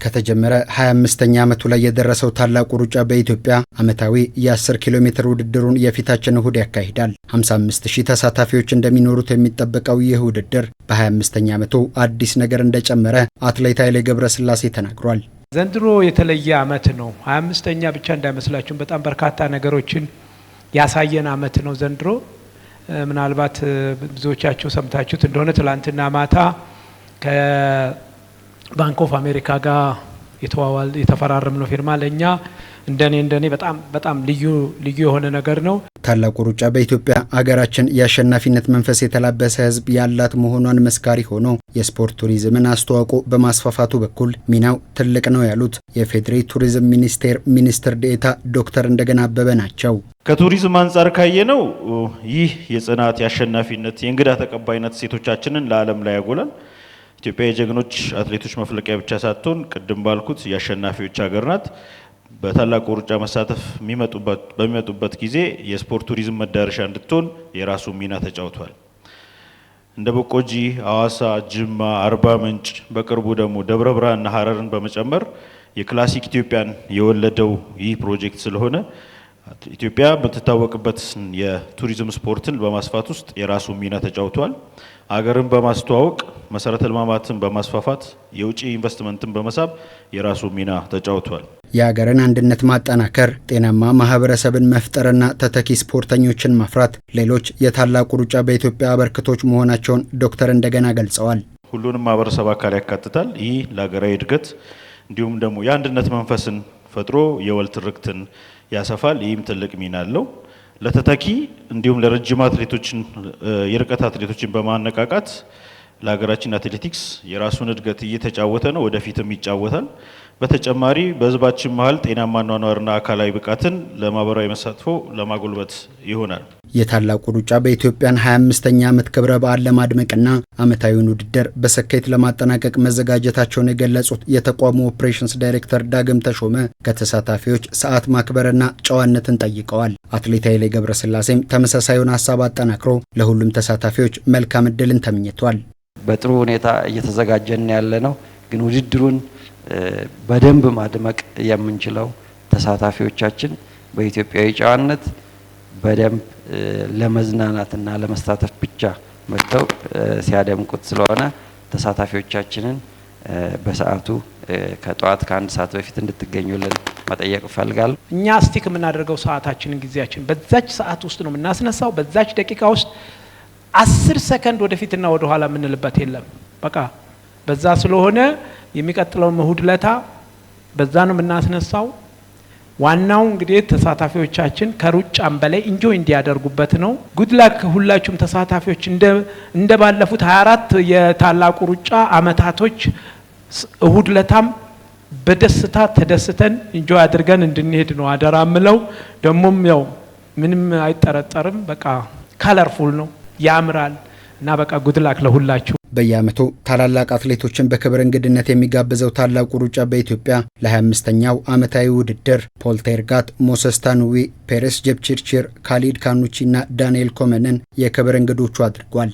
ከተጀመረ 25ኛ ዓመቱ ላይ የደረሰው ታላቁ ሩጫ በኢትዮጵያ ዓመታዊ የ10 ኪሎ ሜትር ውድድሩን የፊታችን እሁድ ያካሂዳል። 55000 ተሳታፊዎች እንደሚኖሩት የሚጠበቀው ይህ ውድድር በ25ኛ ዓመቱ አዲስ ነገር እንደጨመረ አትሌት ኃይሌ ገብረስላሴ ተናግሯል። ዘንድሮ የተለየ ዓመት ነው። 25ኛ ብቻ እንዳይመስላችሁ በጣም በርካታ ነገሮችን ያሳየን ዓመት ነው ዘንድሮ። ምናልባት ብዙዎቻችሁ ሰምታችሁት እንደሆነ ትላንትና ማታ ከባንክ ኦፍ አሜሪካ ጋር የተፈራረምነው ፊርማ ለኛ እንደኔ በጣም ልዩ የሆነ ነገር ነው። ታላቁ ሩጫ በኢትዮጵያ አገራችን የአሸናፊነት መንፈስ የተላበሰ ሕዝብ ያላት መሆኗን መስካሪ ሆኖ የስፖርት ቱሪዝምን አስተዋውቆ በማስፋፋቱ በኩል ሚናው ትልቅ ነው ያሉት የፌዴሬ ቱሪዝም ሚኒስቴር ሚኒስትር ዴኤታ ዶክተር እንደገና አበበ ናቸው። ከቱሪዝም አንጻር ካየነው ይህ የጽናት የአሸናፊነት የእንግዳ ተቀባይነት ሴቶቻችንን ለዓለም ላይ ያጎላል። ኢትዮጵያ የጀግኖች አትሌቶች መፍለቂያ ብቻ ሳትሆን ቅድም ባልኩት የአሸናፊዎች ሀገር ናት። በታላቁ ሩጫ መሳተፍ በሚመጡበት ጊዜ የስፖርት ቱሪዝም መዳረሻ እንድትሆን የራሱ ሚና ተጫውቷል። እንደ በቆጂ፣ ሐዋሳ፣ ጅማ፣ አርባ ምንጭ በቅርቡ ደግሞ ደብረ ብርሃንና ሐረርን በመጨመር የክላሲክ ኢትዮጵያን የወለደው ይህ ፕሮጀክት ስለሆነ ኢትዮጵያ በተታወቀበት የቱሪዝም ስፖርትን በማስፋት ውስጥ የራሱ ሚና ተጫውቷል። አገርን በማስተዋወቅ መሰረተ ልማትን በማስፋፋት የውጪ ኢንቨስትመንትን በመሳብ የራሱ ሚና ተጫውቷል። የሀገርን አንድነት ማጠናከር፣ ጤናማ ማህበረሰብን መፍጠርና ተተኪ ስፖርተኞችን ማፍራት ሌሎች የታላቁ ሩጫ በኢትዮጵያ አበርክቶች መሆናቸውን ዶክተር እንደገና ገልጸዋል። ሁሉንም ማህበረሰብ አካል ያካትታል። ይህ ለሀገራዊ እድገት እንዲሁም ደግሞ የአንድነት መንፈስን ፈጥሮ የወል ትርክትን ያሰፋል። ይህም ትልቅ ሚና አለው። ለተተኪ እንዲሁም ለረጅም አትሌቶችን የርቀት አትሌቶችን በማነቃቃት ለሀገራችን አትሌቲክስ የራሱን እድገት እየተጫወተ ነው፣ ወደፊትም ይጫወታል። በተጨማሪ በህዝባችን መሀል ጤናማ ኗኗርና አካላዊ ብቃትን ለማህበራዊ መሳትፎ ለማጎልበት ይሆናል። የታላቁ ሩጫ በኢትዮጵያን 25ኛ ዓመት ክብረ በዓል ለማድመቅና ዓመታዊውን ውድድር በስኬት ለማጠናቀቅ መዘጋጀታቸውን የገለጹት የተቋሙ ኦፕሬሽንስ ዳይሬክተር ዳግም ተሾመ ከተሳታፊዎች ሰዓት ማክበርና ጨዋነትን ጠይቀዋል። አትሌት ኃይሌ ገብረስላሴም ተመሳሳዩን ሀሳብ አጠናክሮ ለሁሉም ተሳታፊዎች መልካም እድልን ተመኝቷል። በጥሩ ሁኔታ እየተዘጋጀን ያለ ነው፣ ግን ውድድሩን በደንብ ማድመቅ የምንችለው ተሳታፊዎቻችን በኢትዮጵያዊ ጨዋነት በደንብ ለመዝናናትና ለመሳተፍ ብቻ መጥተው ሲያደምቁት ስለሆነ ተሳታፊዎቻችንን በሰዓቱ ከጧት ከአንድ ሰዓት በፊት እንድትገኙልን መጠየቅ እፈልጋለሁ። እኛ ስቲክ የምናደርገው ሰዓታችንን ጊዜያችን በዛች ሰዓት ውስጥ ነው የምናስነሳው። በዛች ደቂቃ ውስጥ 10 ሰከንድ ወደፊትና ወደ ኋላ የምንልበት የለም። በቃ በዛ ስለሆነ የሚቀጥለው እሁድ ዕለት በዛ ነው የምናስነሳው። ዋናው እንግዲህ ተሳታፊዎቻችን ከሩጫም በላይ ኢንጆይ እንዲያደርጉበት ነው። ጉድ ላክ ሁላችሁም ተሳታፊዎች እንደ ባለፉት 24 የታላቁ ሩጫ አመታቶች እሁድ ዕለታም በደስታ ተደስተን ኢንጆይ አድርገን እንድንሄድ ነው አደራምለው። ደሞም ያው ምንም አይጠረጠርም፣ በቃ ካለርፉል ነው፣ ያምራል እና በቃ ጉድ ላክ ለሁላችሁ። በየዓመቱ ታላላቅ አትሌቶችን በክብር እንግድነት የሚጋብዘው ታላቁ ሩጫ በኢትዮጵያ ለ25ኛው ዓመታዊ ውድድር ፖል ቴርጋት፣ ሞሰስ ታኑዊ፣ ፔሬስ ጀፕቺርቺር፣ ካሊድ ካኑቺና ዳንኤል ኮመንን የክብር እንግዶቹ አድርጓል።